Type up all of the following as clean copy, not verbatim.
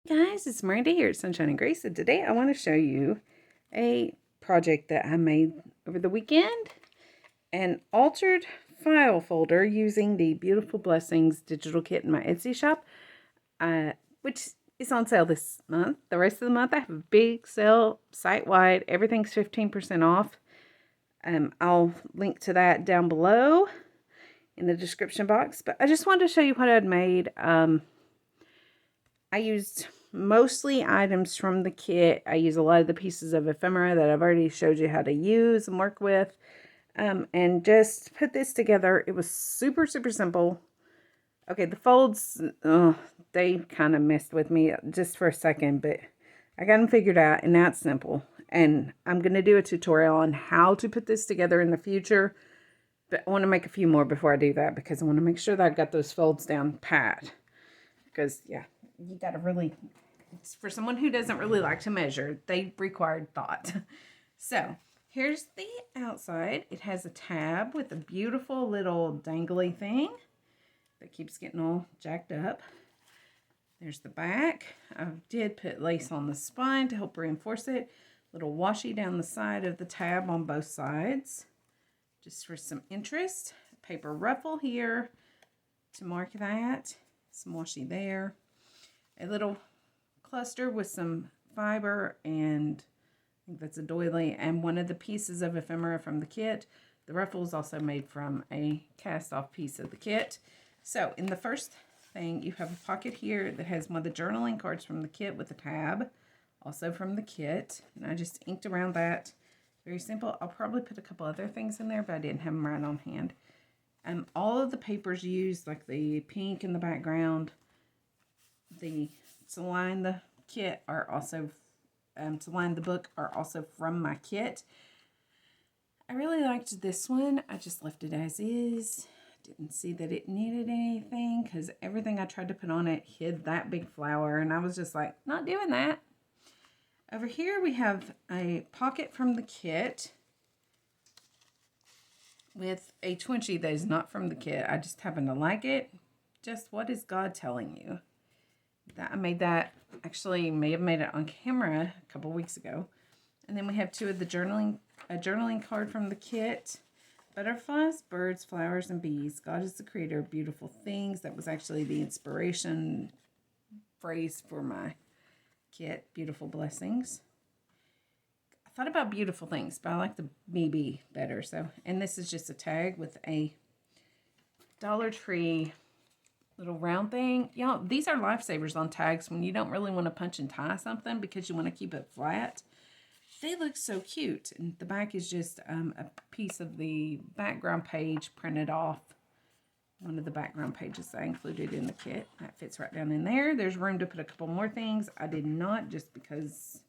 Guys, it's Miranda here at Sunshine and Grace, and today I want to show you a project that I made over the weekend. An altered file folder using the Beautiful Blessings digital kit in my Etsy shop, which is on sale this month. The rest of the month I have a big sale site-wide. Everything's 15% off. I'll link to that down below in the description box, but I just wanted to show you what I'd made. I used mostly items from the kit. I use a lot of the pieces of ephemera that I've already showed you how to use and work with. And just put this together. It was super, super simple. Okay, the folds, they kind of messed with me just for a second, but I got them figured out, and now it's simple. And I'm going to do a tutorial on how to put this together in the future, but I want to make a few more before I do that, because I want to make sure that I've got those folds down pat. Because, yeah, you got to really, for someone who doesn't really like to measure, they required thought. So, here's the outside. It has a tab with a beautiful little dangly thing that keeps getting all jacked up. There's the back. I did put lace on the spine to help reinforce it. Little washi down the side of the tab on both sides, just for some interest. Paper ruffle here to mark that. Some washi there. A little cluster with some fiber, and I think that's a doily, and one of the pieces of ephemera from the kit. The ruffle is also made from a cast-off piece of the kit. So in the first thing, you have a pocket here that has one of the journaling cards from the kit with a tab, also from the kit. And I just inked around that. Very simple. I'll probably put a couple other things in there, but I didn't have them right on hand. All of the papers used, like the pink in the background, to line the kit are also, to line the book are also from my kit. I really liked this one. I just left it as is. Didn't see that it needed anything, because everything I tried to put on it hid that big flower, and I was just like, not doing that. Over here we have a pocket from the kit with a twinchie that is not from the kit. I just happen to like it. Just, what is God telling you? That I made that, actually may have made it on camera a couple weeks ago. And then we have two of the a journaling card from the kit. Butterflies, birds, flowers, and bees. God is the creator of beautiful things. That was actually the inspiration phrase for my kit, Beautiful Blessings. I thought about beautiful things, but I like the BB better. So, and this is just a tag with a Dollar Tree little round thing. Y'all, these are lifesavers on tags when you don't really want to punch and tie something because you want to keep it flat. They look so cute. And the back is just a piece of the background page printed off. One of the background pages I included in the kit. That fits right down in there. There's room to put a couple more things. I did not, just because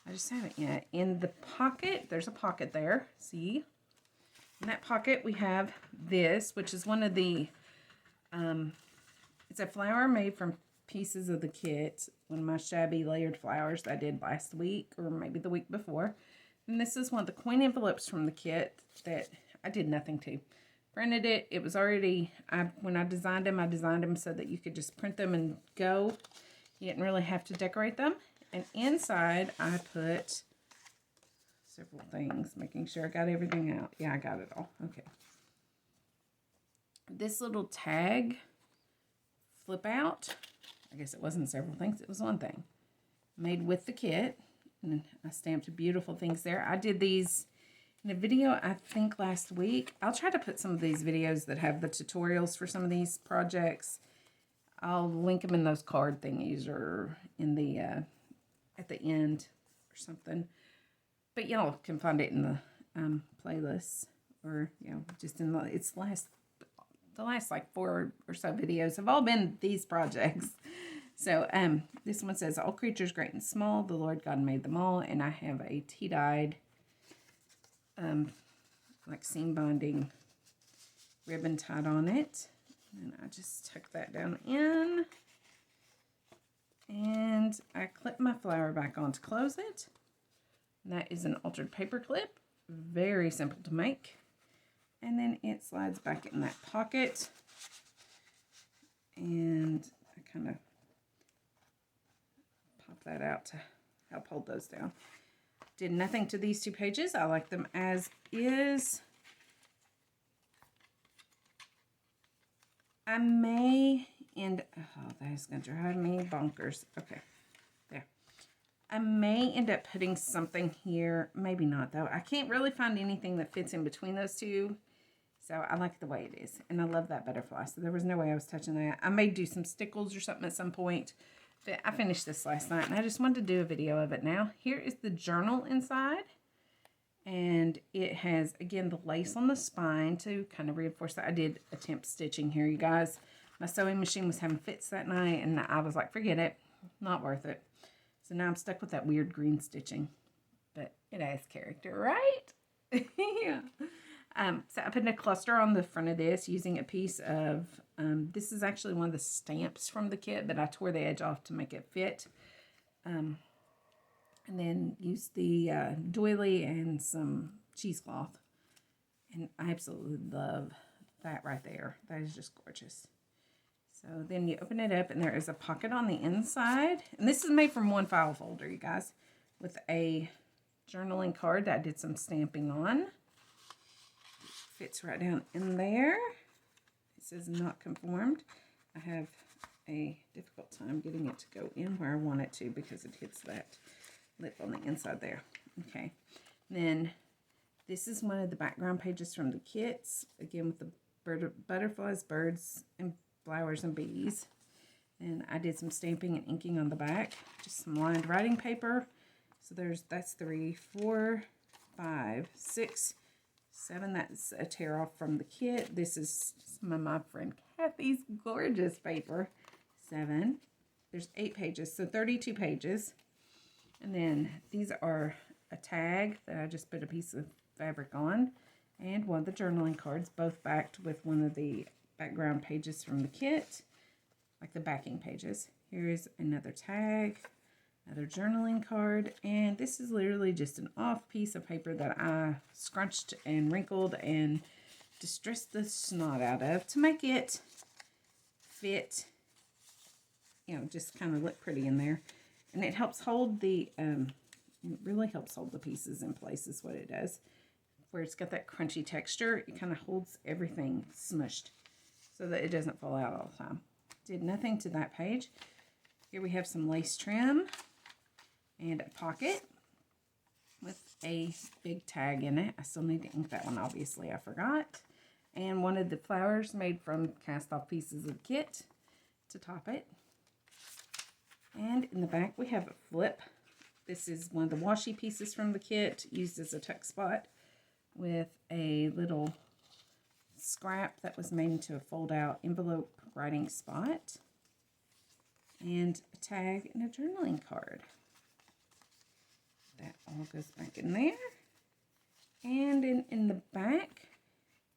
I just haven't yet. In the pocket, there's a pocket there. See? In that pocket, we have this, which is one of the, it's a flower made from pieces of the kit. One of my shabby layered flowers that I did last week, or maybe the week before. And this is one of the coin envelopes from the kit that I did nothing to. Printed it. It was already, when I designed them so that you could just print them and go. You didn't really have to decorate them. And inside, I put several things, making sure I got everything out. Yeah, I got it all. Okay. This little tag flip out. I guess it wasn't several things. It was one thing. Made with the kit. And I stamped beautiful things there. I did these in a video, I think, last week. I'll try to put some of these videos that have the tutorials for some of these projects. I'll link them in those card thingies or in the at the end or something. But y'all can find it in the playlist, or just in the last like 4 or so videos have all been these projects. So this one says, all creatures great and small, the Lord God made them all. And I have a tea-dyed like seam binding ribbon tied on it. And I just tuck that down in. And I clip my flower back on to close it. And that is an altered paper clip. Very simple to make. And then it slides back in that pocket. And I kind of that out to help hold those down. Did nothing to these 2 pages. I like them as is. I may end, oh, that is going to drive me bonkers. Okay, there. I may end up putting something here. Maybe not, though. I can't really find anything that fits in between those 2. So I like the way it is. And I love that butterfly. So there was no way I was touching that. I may do some stickles or something at some point. But I finished this last night. And I just wanted to do a video of it now. Here is the journal inside. And it has, again, the lace on the spine to kind of reinforce that. I did attempt stitching here, you guys. My sewing machine was having fits that night. And I was like, forget it. Not worth it. So now I'm stuck with that weird green stitching. But it has character, right? Yeah. So I put a cluster on the front of this using a piece of, this is actually one of the stamps from the kit, but I tore the edge off to make it fit. And then used the doily and some cheesecloth. And I absolutely love that right there. That is just gorgeous. So then you open it up and there is a pocket on the inside. And this is made from one file folder, you guys, with a journaling card that I did some stamping on. Fits right down in there. It says not conformed. I have a difficult time getting it to go in where I want it to because it hits that lip on the inside there. Okay. Then this is one of the background pages from the kits. Again with the butterflies, birds, and flowers and bees. And I did some stamping and inking on the back. Just some lined writing paper. So that's 3, 4, 5, 6, 7. That's a tear off from the kit. This is some of my friend Kathy's gorgeous paper. 7. There's 8 pages, so 32 pages. And then these are a tag that I just put a piece of fabric on. And one of the journaling cards, both backed with one of the background pages from the kit. Like the backing pages. Here is another tag. Another journaling card, and this is literally just an off piece of paper that I scrunched and wrinkled and distressed the snot out of to make it fit, you know, just kind of look pretty in there. And it helps hold the, it really helps hold the pieces in place is what it does. Where it's got that crunchy texture, it kind of holds everything smushed so that it doesn't fall out all the time. Did nothing to that page. Here we have some lace trim. And a pocket with a big tag in it. I still need to ink that one, obviously. I forgot. And one of the flowers made from cast-off pieces of the kit to top it. And in the back, we have a flip. This is one of the washi pieces from the kit, used as a tuck spot with a little scrap that was made into a fold-out envelope writing spot. And a tag and a journaling card. That all goes back in there. And in the back,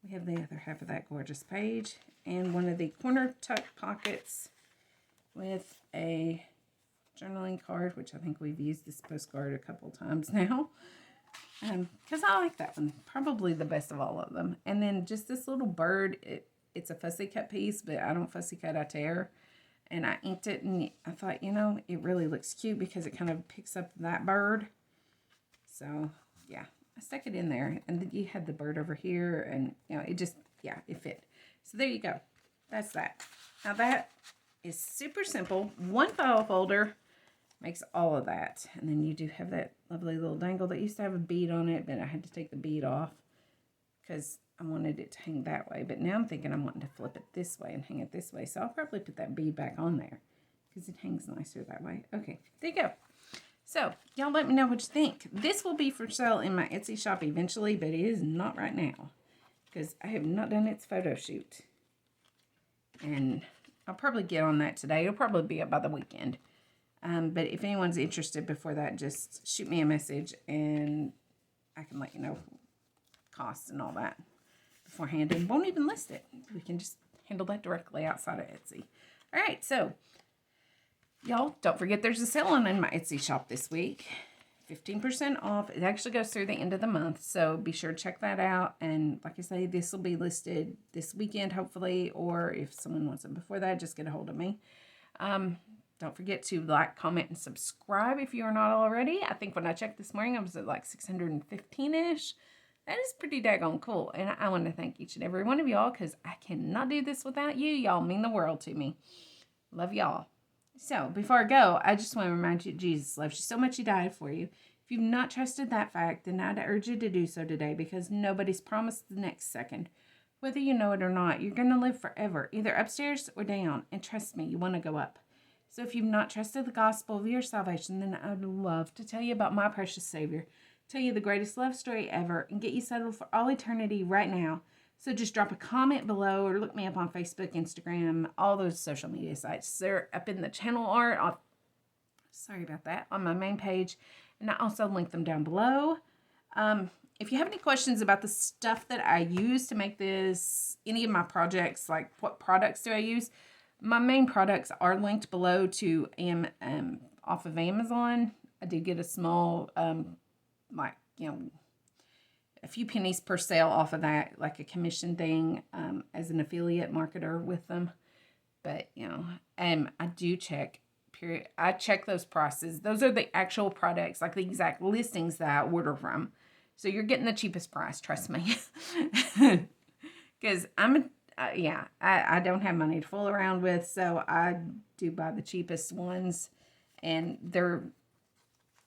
we have the other half of that gorgeous page. And one of the corner tuck pockets with a journaling card, which I think we've used this postcard a couple times now. Because I like that one. Probably the best of all of them. And then just this little bird. It's a fussy cut piece, but I don't fussy cut, I tear. And I inked it, and I thought, you know, it really looks cute because it kind of picks up that bird. So, yeah, I stuck it in there. And then you had the bird over here, and, you know, it just, yeah, it fit. So there you go. That's that. Now, that is super simple. One file folder makes all of that. And then you do have that lovely little dangle that used to have a bead on it, but I had to take the bead off because I wanted it to hang that way. But now I'm thinking I'm wanting to flip it this way and hang it this way. So I'll probably put that bead back on there because it hangs nicer that way. Okay, there you go. So, y'all let me know what you think. This will be for sale in my Etsy shop eventually, but it is not right now because I have not done its photo shoot. And I'll probably get on that today. It'll probably be up by the weekend. But if anyone's interested before that, just shoot me a message and I can let you know costs and all that beforehand, and won't even list it. We can just handle that directly outside of Etsy. All right, so y'all, don't forget there's a sale on in my Etsy shop this week. 15% off. It actually goes through the end of the month, so be sure to check that out. And like I say, this will be listed this weekend, hopefully, or if someone wants it before that, just get a hold of me. Don't forget to like, comment, and subscribe if you are not already. I think when I checked this morning, I was at like 615-ish. That is pretty daggone cool. And I want to thank each and every one of y'all because I cannot do this without you. Y'all mean the world to me. Love y'all. So before I go, I just want to remind you Jesus loves you so much he died for you. If you've not trusted that fact, then I'd urge you to do so today because nobody's promised the next second. Whether you know it or not, you're going to live forever, either upstairs or down. And trust me, you want to go up. So if you've not trusted the gospel of your salvation, then I'd love to tell you about my precious Savior, tell you the greatest love story ever, and get you settled for all eternity right now. So just drop a comment below or look me up on Facebook, Instagram, all those social media sites. They're up in the channel art. Sorry about that. On my main page. And I also link them down below. If you have any questions about the stuff that I use to make this, any of my projects, like what products do I use, my main products are linked below to off of Amazon. I do get a small, a few pennies per sale off of that, like a commission thing, as an affiliate marketer with them. But, I do check, I check those prices. Those are the actual products, like the exact listings that I order from. So you're getting the cheapest price, trust me. Because I don't have money to fool around with, so I do buy the cheapest ones. And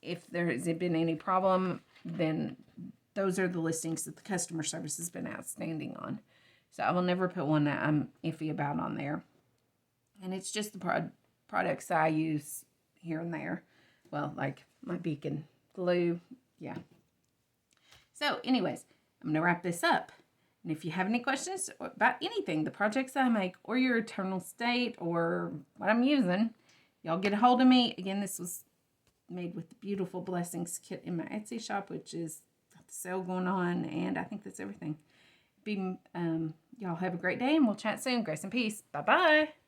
if there has been any problem, then those are the listings that the customer service has been outstanding on. So I will never put one that I'm iffy about on there. And it's just the products that I use here and there. Well, like my beacon glue. Yeah. So anyways, I'm going to wrap this up. And if you have any questions about anything, the projects I make, or your eternal state, or what I'm using, y'all get a hold of me. Again, this was made with the beautiful Blessings kit in my Etsy shop, which is got the sale going on, and I think that's everything. Y'all have a great day, and we'll chat soon. Grace and peace. Bye-bye.